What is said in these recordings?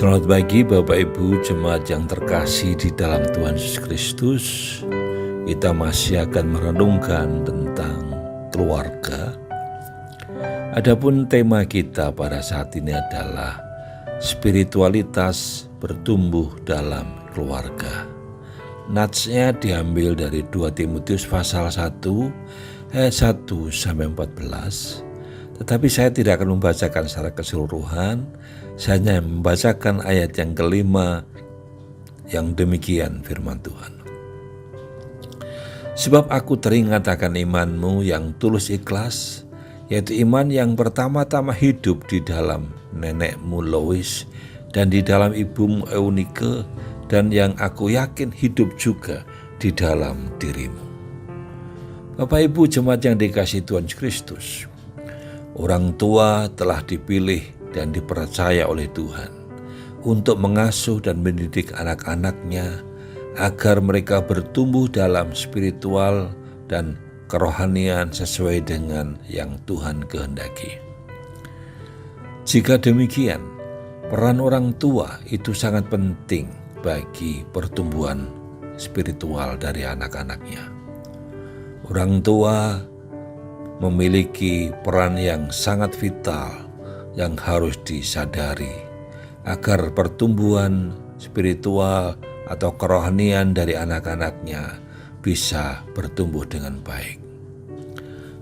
Selamat pagi Bapak Ibu jemaat yang terkasih di dalam Tuhan Yesus Kristus. Kita masih akan merenungkan tentang keluarga. Adapun tema kita pada saat ini adalah spiritualitas bertumbuh dalam keluarga. Natsnya diambil dari 2 Timotius pasal 1 ayat 1 sampai 14. Tetapi saya tidak akan membacakan secara keseluruhan, saya hanya membacakan ayat yang kelima yang demikian firman Tuhan. Sebab aku teringat akan imanmu yang tulus ikhlas, yaitu iman yang pertama-tama hidup di dalam nenekmu Lois dan di dalam ibumu Eunike, dan yang aku yakin hidup juga di dalam dirimu. Bapak Ibu jemaat yang dikasihi Tuhan Kristus, orang tua telah dipilih dan dipercaya oleh Tuhan untuk mengasuh dan mendidik anak-anaknya agar mereka bertumbuh dalam spiritual dan kerohanian sesuai dengan yang Tuhan kehendaki. Jika demikian, peran orang tua itu sangat penting bagi pertumbuhan spiritual dari anak-anaknya. Orang tua memiliki peran yang sangat vital yang harus disadari agar pertumbuhan spiritual atau kerohanian dari anak-anaknya bisa bertumbuh dengan baik.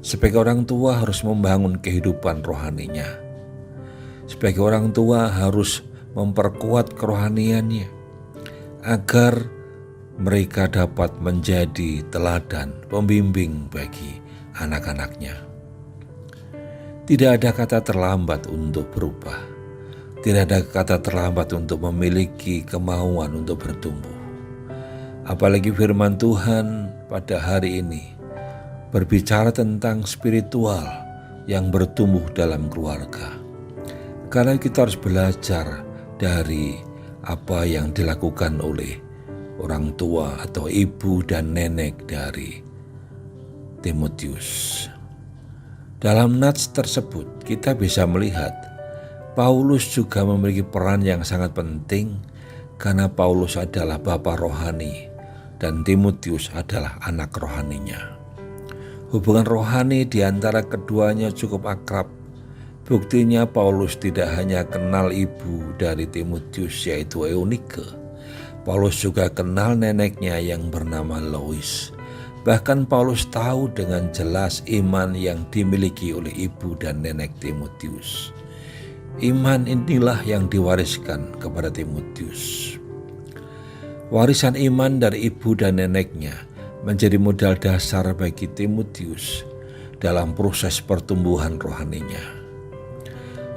Sebagai orang tua harus membangun kehidupan rohaninya. Sebagai orang tua harus memperkuat kerohaniannya agar mereka dapat menjadi teladan pembimbing bagi anak-anaknya. Tidak ada kata terlambat untuk berubah. Tidak ada kata terlambat untuk memiliki kemauan untuk bertumbuh. Apalagi firman Tuhan pada hari ini berbicara tentang spiritual yang bertumbuh dalam keluarga. Karena kita harus belajar dari apa yang dilakukan oleh orang tua atau ibu dan nenek dari Timotius. Dalam nats tersebut kita bisa melihat Paulus juga memiliki peran yang sangat penting karena Paulus adalah bapa rohani dan Timotius adalah anak rohaninya. Hubungan rohani di antara keduanya cukup akrab. Buktinya Paulus tidak hanya kenal ibu dari Timotius yaitu Eunike. Paulus juga kenal neneknya yang bernama Lois. Bahkan Paulus tahu dengan jelas iman yang dimiliki oleh ibu dan nenek Timotius. Iman inilah yang diwariskan kepada Timotius. Warisan iman dari ibu dan neneknya menjadi modal dasar bagi Timotius dalam proses pertumbuhan rohaninya.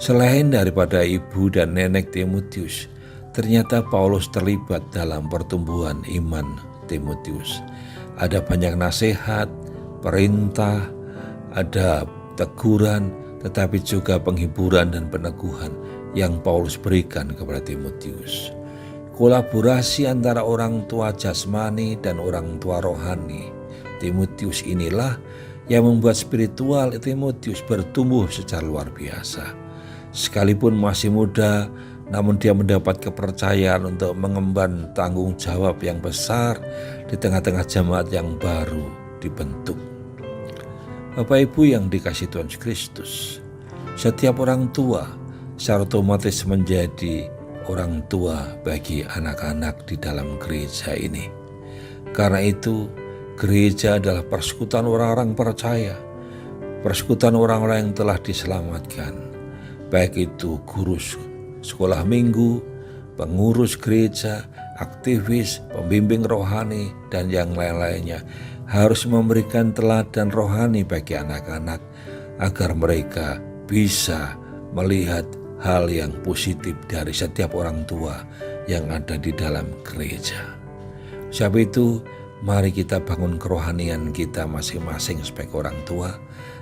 Selain daripada ibu dan nenek Timotius, ternyata Paulus terlibat dalam pertumbuhan iman Timotius. Ada banyak nasihat, perintah, ada teguran, tetapi juga penghiburan dan peneguhan yang Paulus berikan kepada Timotius. Kolaborasi antara orang tua jasmani dan orang tua rohani Timotius inilah yang membuat spiritual Timotius bertumbuh secara luar biasa. Sekalipun masih muda, namun dia mendapat kepercayaan untuk mengemban tanggung jawab yang besar di tengah-tengah jemaat yang baru dibentuk. Bapak Ibu yang dikasihi Tuhan Kristus, setiap orang tua secara otomatis menjadi orang tua bagi anak-anak di dalam gereja ini. Karena itu, gereja adalah persekutuan orang-orang percaya, persekutuan orang-orang yang telah diselamatkan, baik itu guru sekolah minggu, pengurus gereja, aktivis, pembimbing rohani, dan yang lain-lainnya harus memberikan teladan rohani bagi anak-anak agar mereka bisa melihat hal yang positif dari setiap orang tua yang ada di dalam gereja. Sebab itu, mari kita bangun kerohanian kita masing-masing sebagai orang tua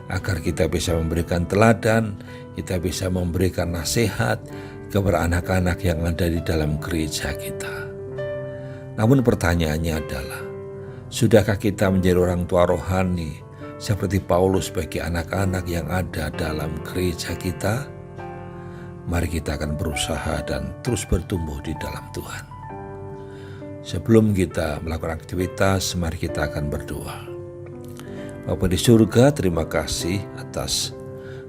agar kita bisa memberikan teladan, kita bisa memberikan nasihat kepada anak-anak yang ada di dalam gereja kita. Namun pertanyaannya adalah, sudahkah kita menjadi orang tua rohani seperti Paulus bagi anak-anak yang ada dalam gereja kita? mari kita akan berusaha dan terus bertumbuh di dalam Tuhan. Sebelum kita melakukan aktivitas, mari kita akan berdoa. Bapa di surga, terima kasih atas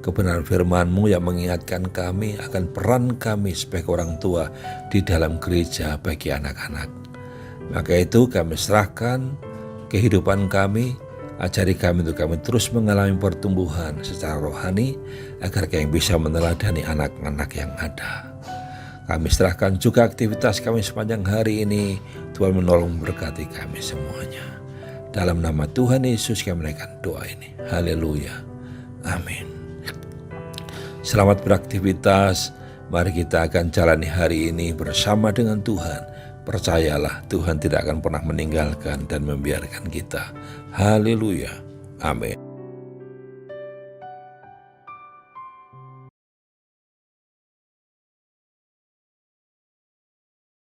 kebenaran firman-Mu yang mengingatkan kami akan peran kami sebagai orang tua di dalam gereja bagi anak-anak. Maka itu kami serahkan kehidupan kami, ajari kami untuk kami terus mengalami pertumbuhan secara rohani agar kami bisa meneladani anak-anak yang ada. Kami serahkan juga aktivitas kami sepanjang hari ini. Tuhan menolong memberkati kami semuanya. Dalam nama Tuhan Yesus kami menaikkan doa ini. Haleluya. Amin. Selamat beraktivitas. Mari kita akan jalani hari ini bersama dengan Tuhan. Percayalah, Tuhan tidak akan pernah meninggalkan dan membiarkan kita. Haleluya. Amin.